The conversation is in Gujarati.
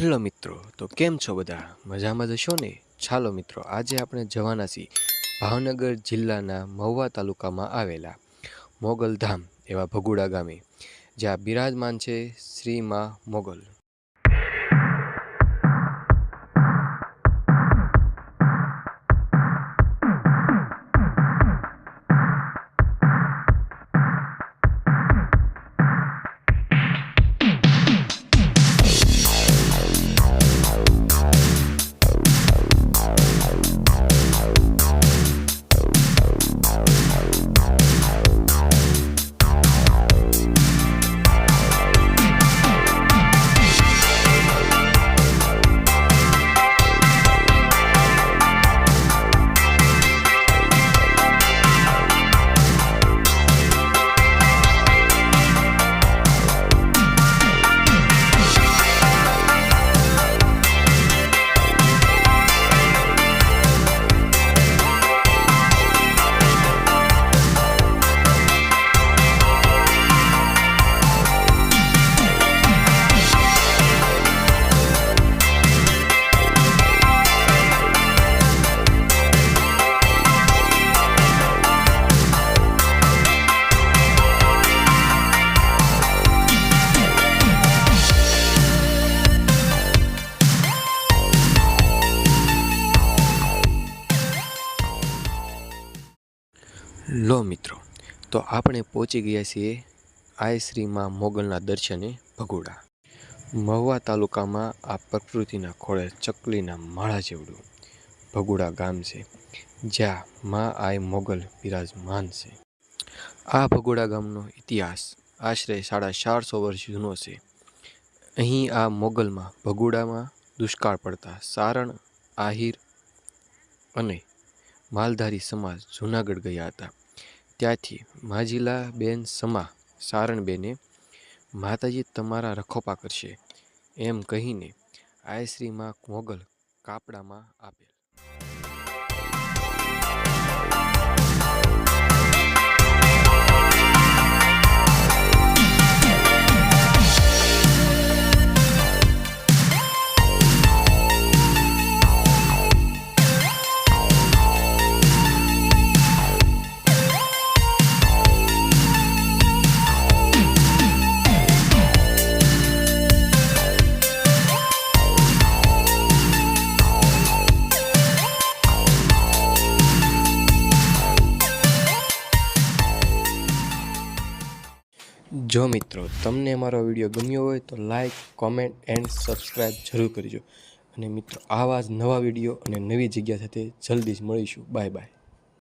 હેલો મિત્રો, તો કેમ છો બધા? મજામાં જશો ને? ચાલો મિત્રો, આજે આપણે જવાના છીએ ભાવનગર જિલ્લાના મહુવા તાલુકામાં આવેલા મોગલધામ એવા ભગુડા ગામે, જ્યાં બિરાજમાન છે શ્રી માં મોગલ. લો મિત્રો, તો આપણે પહોંચી ગયા છીએ આય શ્રી માં મોગલના દર્શને ભગુડા. મહુવા તાલુકામાં આ પ્રકૃતિના ખોળે ચકલીના માળા જેવડું ભગુડા ગામ છે, જ્યાં માં આય મોગલ બિરાજમાન છે. આ ભગુડા ગામનો ઇતિહાસ આશરે 450 વર્ષ જૂનો છે. અહીં આ મોગલમાં ભગુડામાં દુષ્કાળ પડતા સારણ, આહિર અને માલધારી સમાજ જૂનાગઢ ગયા હતા. ત્યાંથી માજીલા બેન સમા સારણબેને માતાજી તમારા રખોપા કરશે એમ કહીને આય શ્રી માં મોગલ કાપડામાં આપેલ. જો મિત્રો, તમને અમારો વિડીયો ગમ્યો હોય તો લાઈક, કોમેન્ટ એન્ડ સબસ્ક્રાઈબ જરૂર કરજો. અને મિત્રો, આવા જ નવા વિડીયો અને નવી જગ્યા સાથે જલ્દી જ મળીશું. Bye bye.